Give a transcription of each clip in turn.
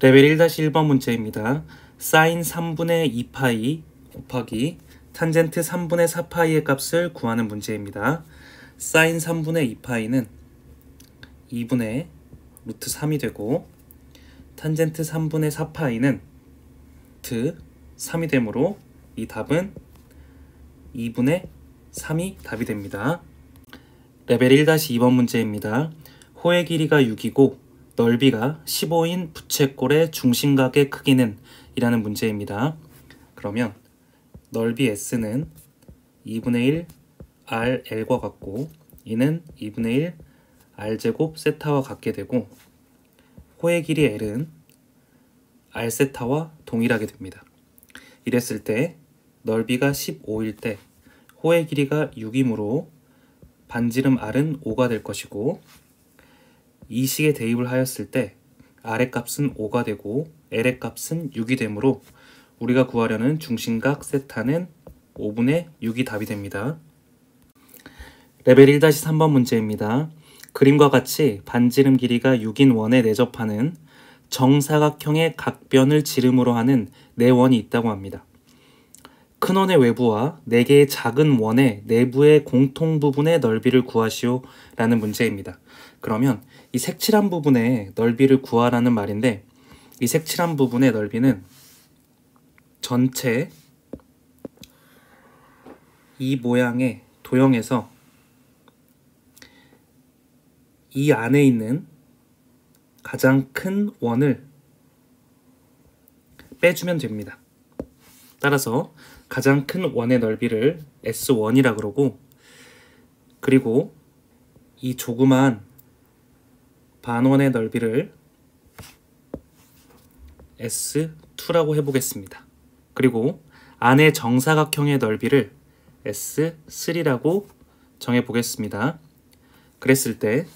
레벨 1-1번 문제입니다. 사인 3분의 2파이 곱하기 탄젠트 3분의 4파이의 값을 구하는 문제입니다. 사인 3분의 2파이는 2분의 루트 3이 되고 탄젠트 3분의 4파이는 루트 3이 되므로 이 답은 2분의 3이 답이 됩니다. 레벨 1-2번 문제입니다. 호의 길이가 6이고 넓이가 15인 부채꼴의 중심각의 크기는 이라는 문제입니다. 그러면 넓이 S는 2분의 1 RL과 같고 이는 2분의 1 R제곱 세타와 같게 되고 호의 길이 L은 R 세타와 동일하게 됩니다. 이랬을 때 넓이가 15일 때 호의 길이가 6이므로 반지름 R은 5가 될 것이고 이 식에 대입을 하였을 때 R의 값은 5가 되고 L의 값은 6이 되므로 우리가 구하려는 중심각 세타는 5분의 6이 답이 됩니다. 레벨 1-3번 문제입니다. 그림과 같이 반지름 길이가 6인 원에 내접하는 정사각형의 각변을 지름으로 하는 네 원이 있다고 합니다. 큰 원의 외부와 4개의 작은 원의 내부의 공통 부분의 넓이를 구하시오 라는 문제입니다. 그러면 이 색칠한 부분의 넓이를 구하라는 말인데 이 색칠한 부분의 넓이는 전체 이 모양의 도형에서 이 안에 있는 가장 큰 원을 빼주면 됩니다. 따라서 가장 큰 원의 넓이를 S1이라 그러고 그리고 이 조그만 반원의 넓이를 S2라고 해보겠습니다. 그리고 안의 정사각형의 넓이를 S3라고 정해보겠습니다. 그랬을 때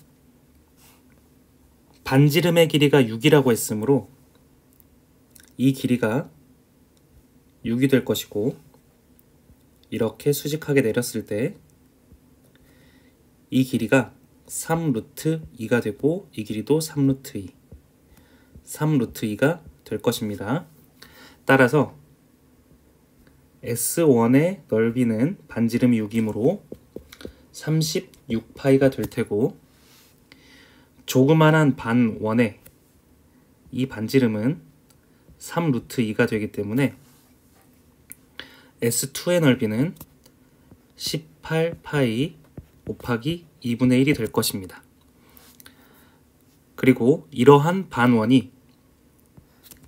반지름의 길이가 6이라고 했으므로 이 길이가 6이 될 것이고 이렇게 수직하게 내렸을 때 이 길이가 3루트 2가 되고 이 길이도 3루트 2 3루트 2가 될 것입니다. 따라서 S1의 넓이는 반지름이 6이므로 36파이가 될 테고 조그만한 반원의 이 반지름은 3루트 2가 되기 때문에 S2의 넓이는 18파이 곱하기 2분의 1이 될 것입니다. 그리고 이러한 반원이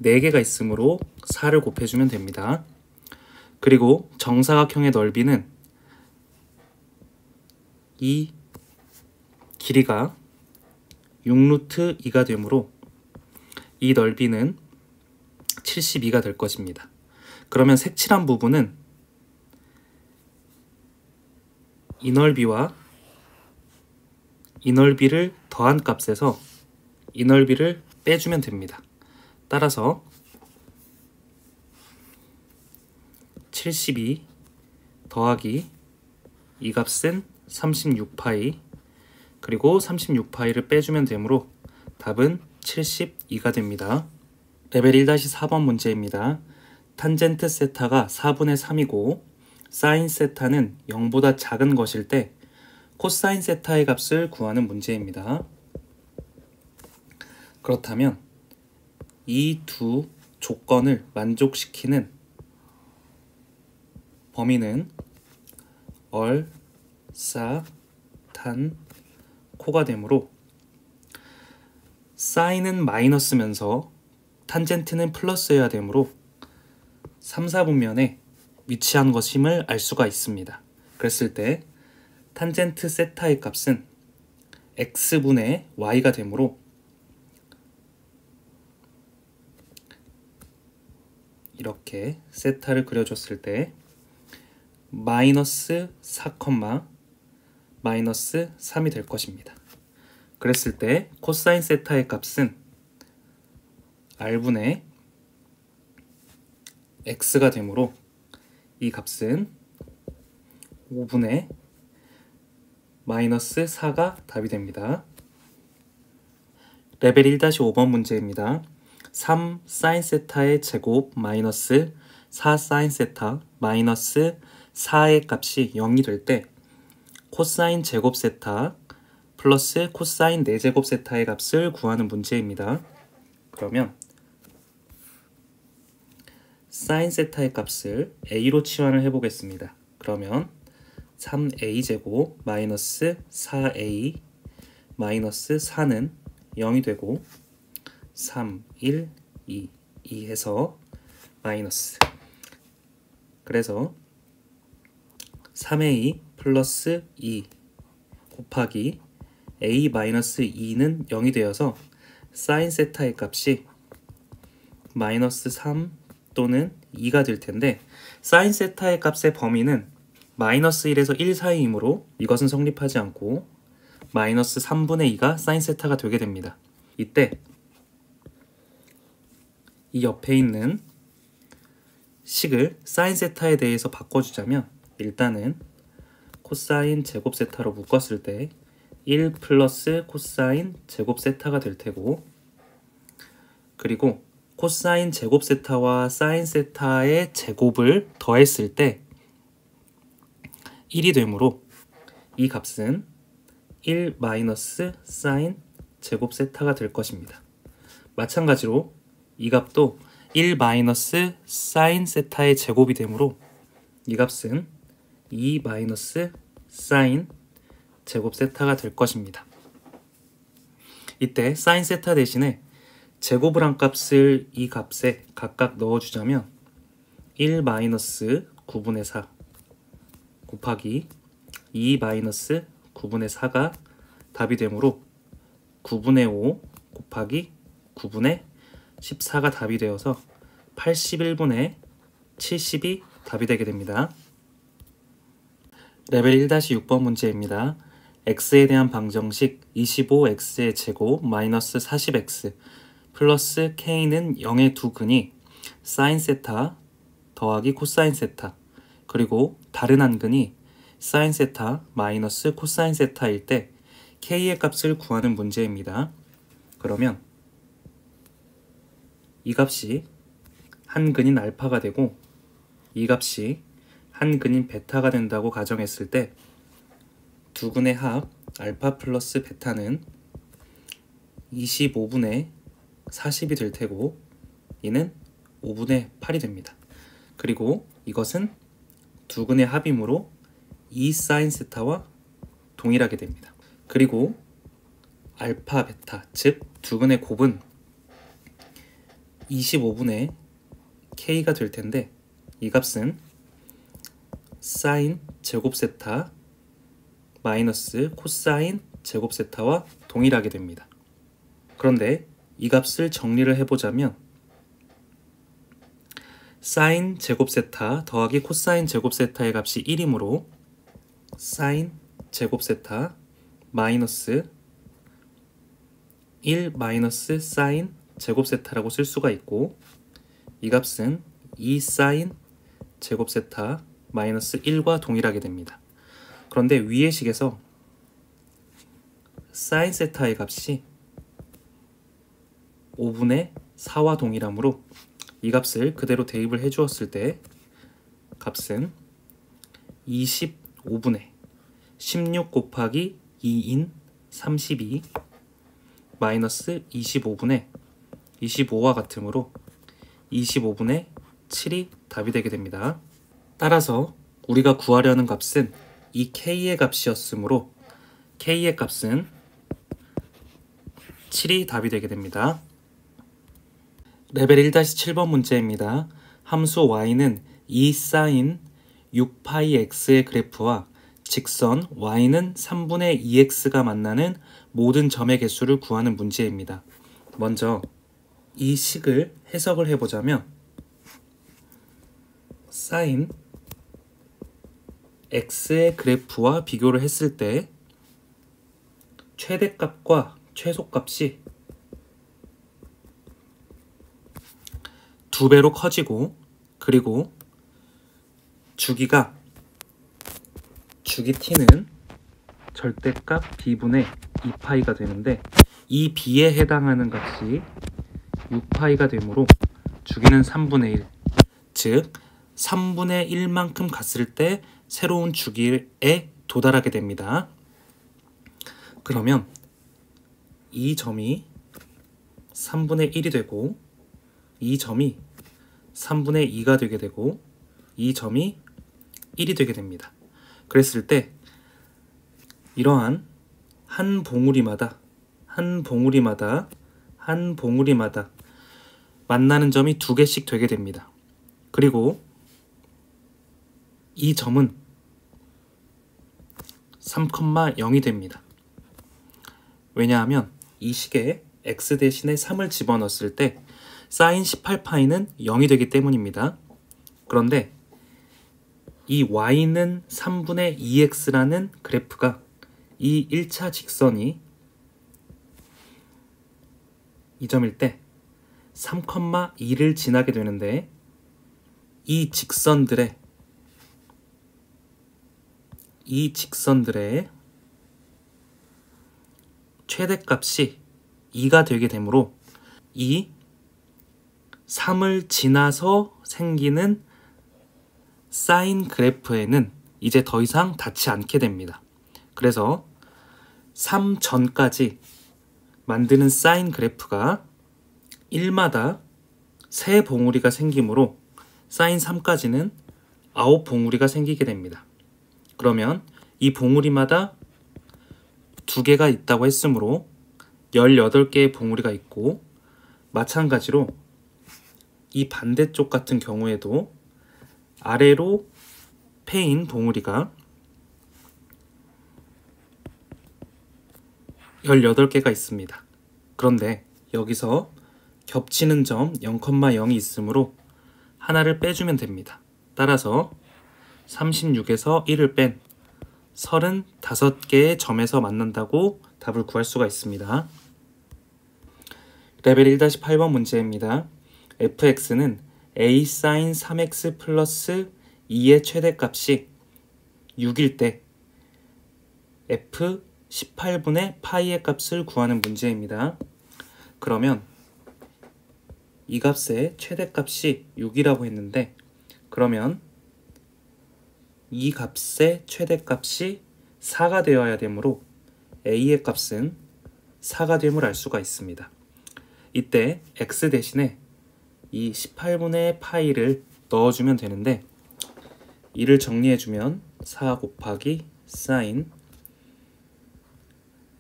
4개가 있으므로 4를 곱해주면 됩니다. 그리고 정사각형의 넓이는 이 길이가 6루트 2가 되므로 이 넓이는 72가 될 것입니다. 그러면 색칠한 부분은 이 넓이와 이 넓이를 더한 값에서 이 넓이를 빼주면 됩니다. 따라서 72 더하기 이 값은 36파이 그리고 36파이를 빼주면 되므로 답은 72가 됩니다. 레벨 1-4번 문제입니다. 탄젠트 세타가 4분의 3이고 사인 세타는 0보다 작은 것일 때 코사인 세타의 값을 구하는 문제입니다. 그렇다면 이 두 조건을 만족시키는 범위는 얼, 사, 탄, 코가 되므로 사인은 마이너스면서 탄젠트는 플러스여야 되므로 3, 4분면에 위치한 것임을 알 수가 있습니다. 그랬을 때 탄젠트 세타의 값은 x분의 y가 되므로 이렇게 세타를 그려줬을 때 마이너스 4, 마이너스 3이 될 것입니다. 그랬을 때 코사인 세타의 값은 r분의 x가 되므로 이 값은 5분의 마이너스 4가 답이 됩니다. 레벨 1-5번 문제입니다. 3 사인 세타의 제곱 마이너스 4 사인 세타 마이너스 4의 값이 0이 될 때 코사인 제곱 세타 플러스 코사인 4제곱 세타의 값을 구하는 문제입니다. 그러면 사인 세타의 값을 a로 치환을 해보겠습니다. 그러면 3a제곱 마이너스 4a 마이너스 4는 0이 되고 3, 1, 2 해서 마이너스, 그래서 3a 플러스 2 곱하기 a 마이너스 2는 0이 되어서 사인 세타의 값이 마이너스 3 또는 2가 될 텐데, 사인 세타의 값의 범위는 마이너스 1에서 1 사이이므로 이것은 성립하지 않고 마이너스 3분의 2가 사인 세타가 되게 됩니다. 이때 이 옆에 있는 식을 사인 세타에 대해서 바꿔주자면 일단은 코사인 제곱 세타로 묶었을 때 1 플러스 코사인 제곱 세타가 될 테고, 그리고 코사인 제곱 세타와 사인 세타의 제곱을 더했을 때 1이 되므로 이 값은 1 마이너스 사인 제곱 세타가 될 것입니다. 마찬가지로 이 값도 1 마이너스 사인 세타의 제곱이 되므로 이 값은 2 마이너스 사인 제곱 세타가 될 것입니다. 이때 사인 세타 대신에 제곱을 한 값을 이 값에 각각 넣어주자면 1 마이너스 9분의 4 곱하기 2 마이너스 9분의 4가 답이 되므로 9분의 5 곱하기 9분의 14가 답이 되어서 81분의 70이 답이 되게 됩니다. 레벨 1-6번 문제입니다. x에 대한 방정식 25x의 제곱 마이너스 40x 플러스 k는 0의 두 근이 사인 세타 더하기 코사인 세타 그리고 다른 한 근이 사인 세타 마이너스 코사인 세타일 때 k의 값을 구하는 문제입니다. 그러면 이 값이 한 근인 알파가 되고 이 값이 한 근인 베타가 된다고 가정했을 때 두 근의 합 알파 플러스 베타는 25분의 40이 될 테고 이는 5분의 8이 됩니다. 그리고 이것은 두 근의 합이므로 2 사인 세타와 동일하게 됩니다. 그리고 알파 베타 즉 두 근의 곱은 25분의 k가 될 텐데 이 값은 사인 제곱 세타 마이너스 코사인 제곱 세타와 동일하게 됩니다. 그런데 이 값을 정리를 해보자면 사인 제곱 세타 더하기 코사인 제곱 세타의 값이 1이므로 사인 제곱 세타 마이너스 1 마이너스 사인 제곱 세타라고 쓸 수가 있고 이 값은 2 사인 제곱 세타 마이너스 1과 동일하게 됩니다. 그런데 위의 식에서 사인 세타의 값이 5분의 4와 동일하므로 이 값을 그대로 대입을 해 주었을 때 값은 25분의 16 곱하기 2인 32 마이너스 25분의 25와 같으므로 25분의 7이 답이 되게 됩니다. 따라서 우리가 구하려는 값은 이 k의 값이었으므로 k의 값은 7이 답이 되게 됩니다. 레벨 1-7번 문제입니다. 함수 y는 2 사인 6파이 x의 그래프와 직선 y는 3분의 2x가 만나는 모든 점의 개수를 구하는 문제입니다. 먼저 이 식을 해석을 해보자면 사인 x의 그래프와 비교를 했을 때 최대값과 최소값이 2배로 커지고 그리고 주기 t는 절대값 b분의 2파이가 되는데 이 b에 해당하는 값이 6파이가 되므로 주기는 3분의 1, 즉 3분의 1만큼 갔을 때 새로운 주기에 도달하게 됩니다. 그러면 이 점이 3분의 1이 되고 이 점이 3분의 2가 되게 되고 이 점이 1이 되게 됩니다. 그랬을 때 이러한 한 봉우리마다 만나는 점이 2개씩 되게 됩니다. 그리고 이 점은 3,0이 됩니다. 왜냐하면 이 식에 x 대신에 3을 집어넣었을 때 사인 18파이는 0이 되기 때문입니다. 그런데 이 y는 3분의 2x라는 그래프가 이 1차 직선이 이 점일 때 3,2를 지나게 되는데 이 직선들의 최대값이 2가 되게 되므로 이 3을 지나서 생기는 사인 그래프에는 이제 더 이상 닿지 않게 됩니다. 그래서 3 전까지 만드는 사인 그래프가 1마다 3봉우리가 생기므로 사인 3까지는 9봉우리가 생기게 됩니다. 그러면 이 봉우리마다 2개가 있다고 했으므로 18개의 봉우리가 있고, 마찬가지로 이 반대쪽 같은 경우에도 아래로 패인 봉우리가 18개가 있습니다. 그런데 여기서 겹치는 점 0,0이 있으므로 하나를 빼주면 됩니다. 따라서 36에서 1을 뺀 35개의 점에서 만난다고 답을 구할 수가 있습니다. 레벨 1-8번 문제입니다. fx는 a sin 3x 플러스 2의 최대값이 6일 때 f 18분의 파이의 값을 구하는 문제입니다. 그러면 이 값의 최대값이 6이라고 했는데, 그러면 이 값의 최대값이 4가 되어야 되므로 a의 값은 4가 됨을 알 수가 있습니다. 이때 x 대신에 이 18분의 파이를 넣어주면 되는데, 이를 정리해주면 4 곱하기 사인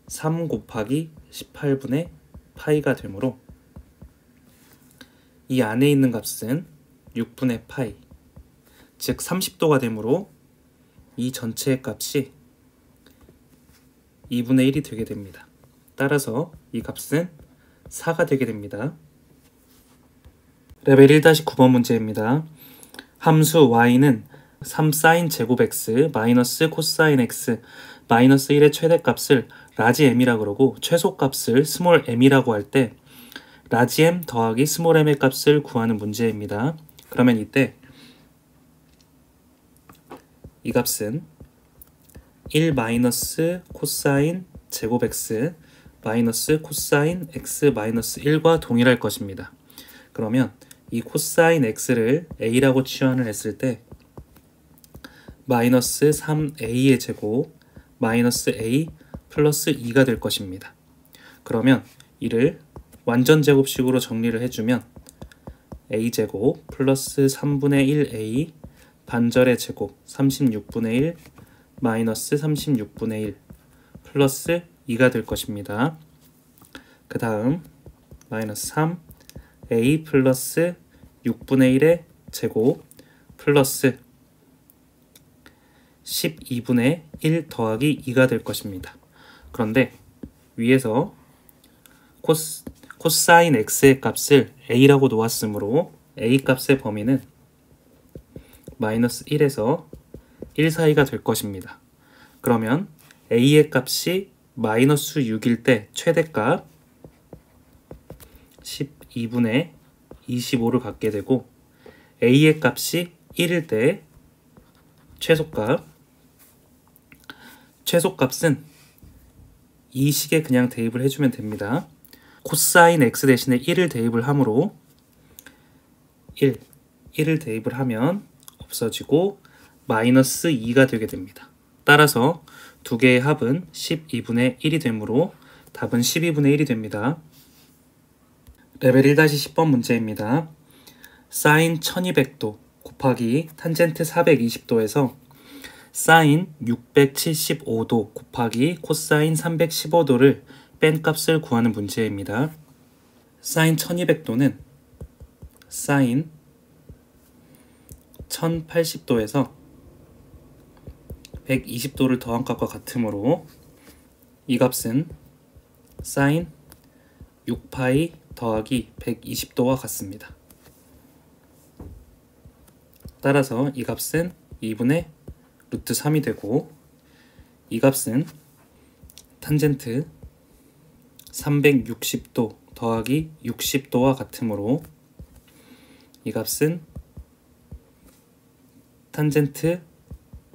3 곱하기 18분의 파이가 되므로 이 안에 있는 값은 6분의 파이, 즉 30도가 되므로 이 전체의 값이 2분의 1이 되게 됩니다. 따라서 이 값은 4가 되게 됩니다. 레벨 1-9번 문제입니다. 함수 y는 3sin 제곱 x 마이너스 코사인 x 마이너스 1의 최대값을 라지 m이라 그러고 최소값을 스몰 m이라고 할 때 라지 m 더하기 스몰 m의 값을 구하는 문제입니다. 그러면 이때 이 값은 1 마이너스 코사인 제곱 x 마이너스 코사인 x 마이너스 1과 동일할 것입니다. 그러면 이 코사인 x를 a라고 치환을 했을 때 마이너스 3a의 제곱 마이너스 a 플러스 2가 될 것입니다. 그러면 이를 완전 제곱식으로 정리를 해주면 a제곱 플러스 3분의 1a 반절의 제곱 36분의 1 마이너스 36분의 1 플러스 2가 될 것입니다. 그 다음 마이너스 3 a 플러스 6분의 1의 제곱 플러스 12분의 1 더하기 2가 될 것입니다. 그런데 위에서 코사인 x의 값을 a라고 놓았으므로 a 값의 범위는 마이너스 1에서 1 사이가 될 것입니다. 그러면 a의 값이 마이너스 6일 때 최대값 12분의 25를 갖게 되고, a의 값이 1일 때 최소값은 이 식에 그냥 대입을 해주면 됩니다. 코사인 x 대신에 1을 대입을 하므로 1을 대입을 하면 없어지고 마이너스 2가 되게 됩니다. 따라서 두 개의 합은 12분의 1이 되므로 답은 12분의 1이 됩니다. 레벨 1-10번 문제입니다. 사인 1200도 곱하기 탄젠트 420도에서 사인 675도 곱하기 코사인 315도를 뺀 값을 구하는 문제입니다. 사인 1200도는 사인 1080도에서 120도를 더한 값과 같으므로 이 값은 사인 6파이 더하기 120도와 같습니다. 따라서 이 값은 2분의 루트 3이 되고 이 값은 탄젠트 360도 더하기 60도와 같으므로 이 값은 탄젠트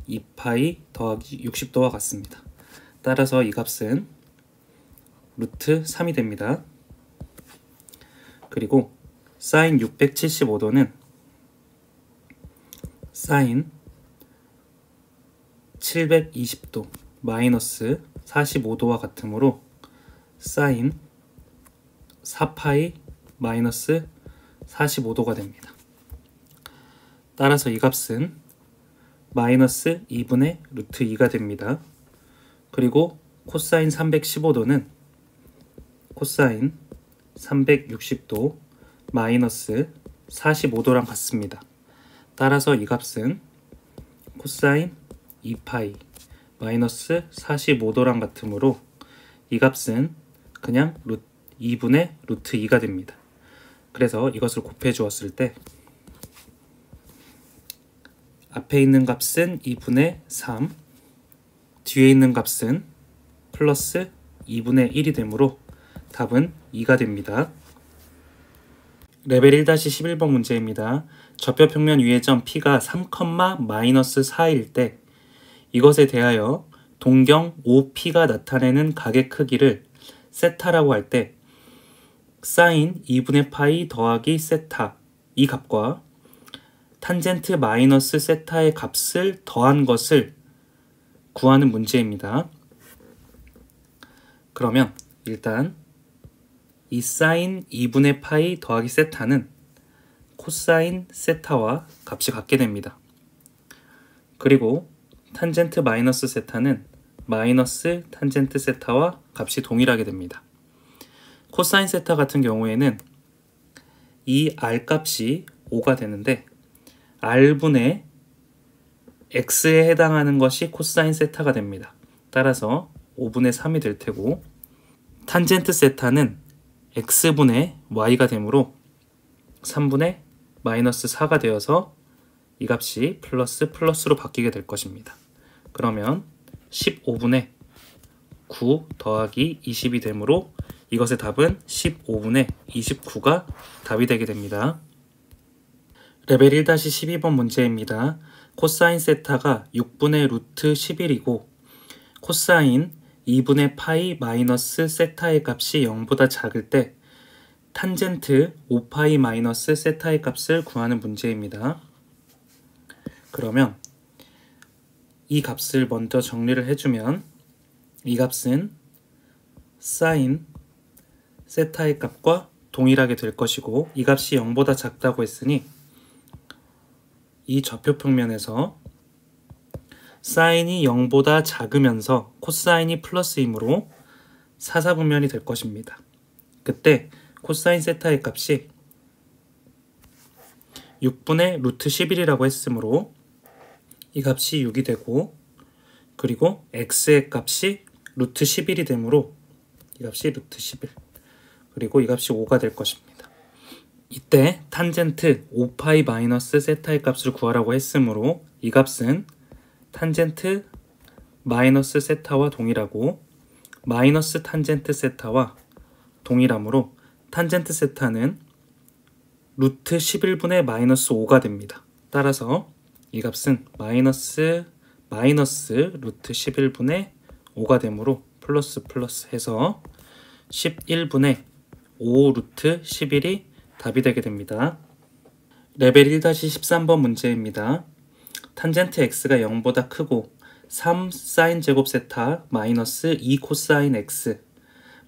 2파이 더하기 60도와 같습니다. 따라서 이 값은 루트 3이 됩니다. 그리고 사인 675도는 사인 720도 마이너스 45도와 같으므로 사인 4파이 마이너스 45도가 됩니다. 따라서 이 값은 마이너스 2분의 루트 2가 됩니다. 그리고 코사인 315도는 코사인 360도 마이너스 45도랑 같습니다. 따라서 이 값은 코사인 2파이 마이너스 45도랑 같으므로 이 값은 그냥 2분의 루트 2가 됩니다. 그래서 이것을 곱해 주었을 때 앞에 있는 값은 2분의 3, 뒤에 있는 값은 플러스 2분의 1이 되므로 답은 2가 됩니다. 레벨 1-11번 문제입니다. 좌표평면 위의 점 P가 3, 마이너스 4일 때 이것에 대하여 동경 OP가 나타내는 각의 크기를 세타라고 할 때 사인 2분의 파이 더하기 세타 이 값과 탄젠트 마이너스 세타의 값을 더한 것을 구하는 문제입니다. 그러면 일단 이 사인 2분의 파이 더하기 세타는 코사인 세타와 값이 같게 됩니다. 그리고 탄젠트 마이너스 세타는 마이너스 탄젠트 세타와 값이 동일하게 됩니다. 코사인 세타 같은 경우에는 이 R 값이 5가 되는데 R분의 X에 해당하는 것이 코사인 세타가 됩니다. 따라서 5분의 3이 될 테고 탄젠트 세타는 X분의 Y가 되므로 3분의 마이너스 4가 되어서 이 값이 플러스로 바뀌게 될 것입니다. 그러면 15분의 9 더하기 20이 되므로 이것의 답은 15분의 29가 답이 되게 됩니다. 레벨 1-12번 문제입니다. 코사인 세타가 6분의 루트 11이고 코사인 2분의 파이 마이너스 세타의 값이 0보다 작을 때 탄젠트 5파이 마이너스 세타의 값을 구하는 문제입니다. 그러면 이 값을 먼저 정리를 해주면 이 값은 사인 세타의 값과 동일하게 될 것이고 이 값이 0보다 작다고 했으니 이 좌표평면에서 사인이 0보다 작으면서 코사인이 플러스이므로 사사분면이 될 것입니다. 그때 코사인 세타의 값이 6분의 루트 11이라고 했으므로 이 값이 6이 되고 그리고 x의 값이 루트 11이 되므로 이 값이 루트 11 그리고 이 값이 5가 될 것입니다. 이때 탄젠트 5파이 마이너스 세타의 값을 구하라고 했으므로 이 값은 탄젠트 마이너스 세타와 동일하고 마이너스 탄젠트 세타와 동일하므로 탄젠트 세타는 루트 11분의 마이너스 5가 됩니다. 따라서 이 값은 마이너스 루트 11분의 5가 되므로 플러스 해서 11분의 5 루트 11이 답이 되게 됩니다. 레벨 1-13번 문제입니다. 탄젠트 x가 0보다 크고 3 사인 제곱 세타 마이너스 2 코사인 x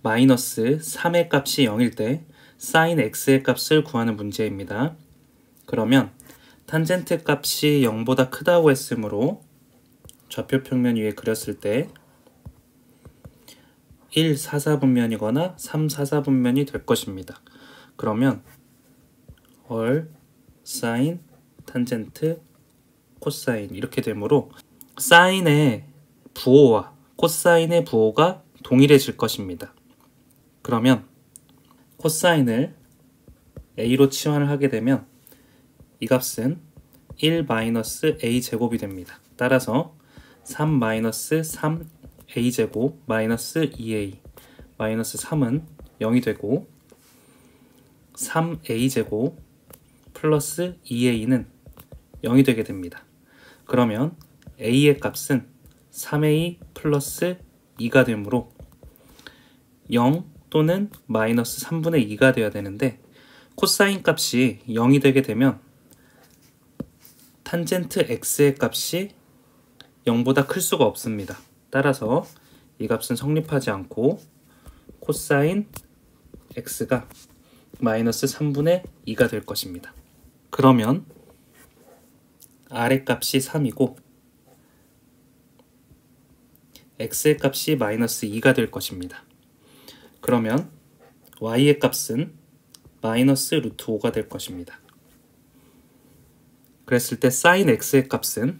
마이너스 3의 값이 0일 때 사인 x의 값을 구하는 문제입니다. 그러면 탄젠트 값이 0보다 크다고 했으므로 좌표 평면 위에 그렸을 때 1 4사분면이거나 3 4사분면이 될 것입니다. 그러면 얼, 사인, 탄젠트, 코사인 이렇게 되므로 사인의 부호와 코사인의 부호가 동일해질 것입니다. 그러면 코사인을 a로 치환을 하게 되면 이 값은 1 마이너스 a 제곱이 됩니다. 따라서 3 마이너스 3a 제곱 마이너스 2a 마이너스 3은 0이 되고 3a 제곱 플러스 2a는 0이 되게 됩니다. 그러면 a의 값은 3a 플러스 2가 되므로 0 또는 마이너스 3분의 2가 되어야 되는데 코사인 값이 0이 되게 되면 탄젠트 x의 값이 0보다 클 수가 없습니다. 따라서 이 값은 성립하지 않고 코사인 x가 마이너스 3분의 2가 될 것입니다. 그러면 r의 값이 3이고 x의 값이 마이너스 2가 될 것입니다. 그러면 y의 값은 마이너스 루트 5가 될 것입니다. 그랬을 때 사인 x의 값은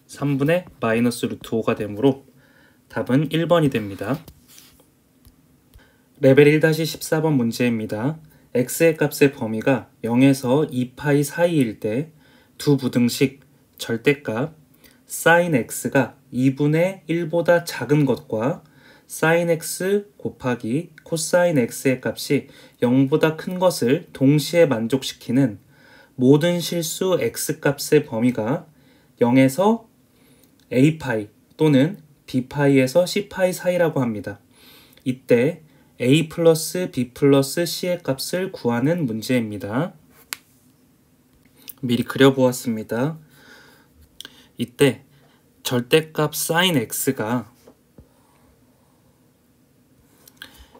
3분의 마이너스 루트 5가 되므로 답은 1번이 됩니다. 레벨 1-14번 문제입니다. x의 값의 범위가 0에서 2파이 사이일 때 두 부등식 절대값 sin x가 2분의 1보다 작은 것과 sin x 곱하기 코사인 x의 값이 0보다 큰 것을 동시에 만족시키는 모든 실수 x값의 범위가 0에서 a파이 또는 b파이에서 c파이 사이라고 합니다. 이때 a 플러스 b 플러스 c의 값을 구하는 문제입니다. 미리 그려보았습니다. 이때 절대값 sin x가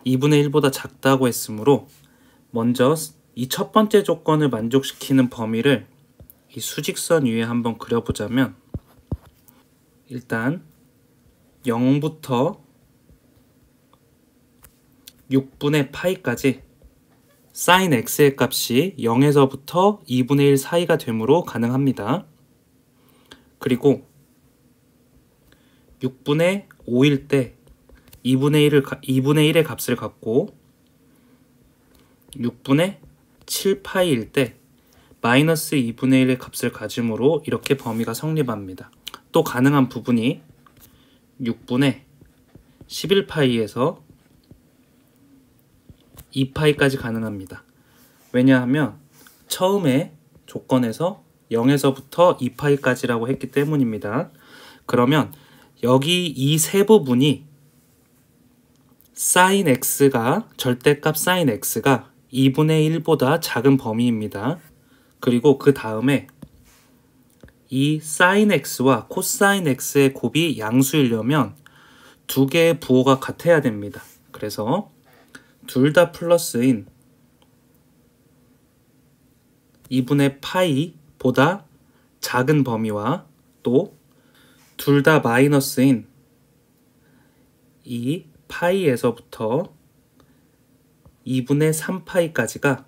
2분의 1보다 작다고 했으므로 먼저 이 첫 번째 조건을 만족시키는 범위를 이 수직선 위에 한번 그려보자면 일단 0부터 6분의 파이까지 sin x의 값이 0에서부터 2분의 1 사이가 되므로 가능합니다. 그리고 6분의 5일 때 2분의 1의 값을 갖고 6분의 7파이일 때 마이너스 2분의 1의 값을 가지므로 이렇게 범위가 성립합니다. 또 가능한 부분이 6분의 11파이에서 2파이까지 가능합니다. 왜냐하면 처음에 조건에서 0에서부터 2파이까지라고 했기 때문입니다. 그러면 여기 이 세 부분이 sin x가 절대값 sin x가 2분의 1보다 작은 범위입니다. 그리고 그 다음에 이 sin x와 cosine x의 곱이 양수이려면 두 개의 부호가 같아야 됩니다. 그래서 둘 다 플러스인 2분의 파이보다 작은 범위와 또 둘 다 마이너스인 이 파이에서부터 2분의 3파이까지가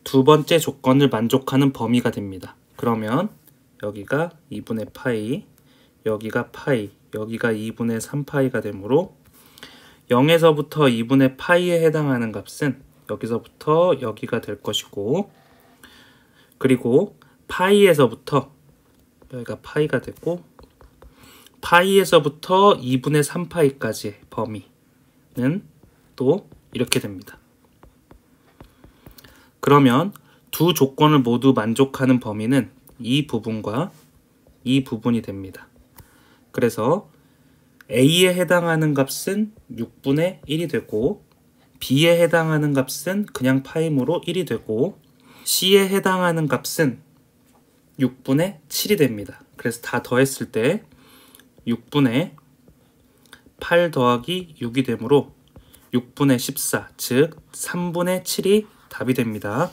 두 번째 조건을 만족하는 범위가 됩니다. 그러면 여기가 2분의 파이, 여기가 파이, 여기가 2분의 3파이가 되므로 0에서부터 2분의 파이에 해당하는 값은 여기서부터 여기가 될 것이고 그리고 파이에서부터 여기가 파이가 됐고 파이에서부터 2분의 3파이까지의 범위는 또 이렇게 됩니다. 그러면 두 조건을 모두 만족하는 범위는 이 부분과 이 부분이 됩니다. 그래서 a에 해당하는 값은 6분의 1이 되고 B에 해당하는 값은 그냥 파이므로 1이 되고 C에 해당하는 값은 6분의 7이 됩니다. 그래서 다 더했을 때 6분의 8 더하기 6이 되므로 6분의 14, 즉 3분의 7이 답이 됩니다.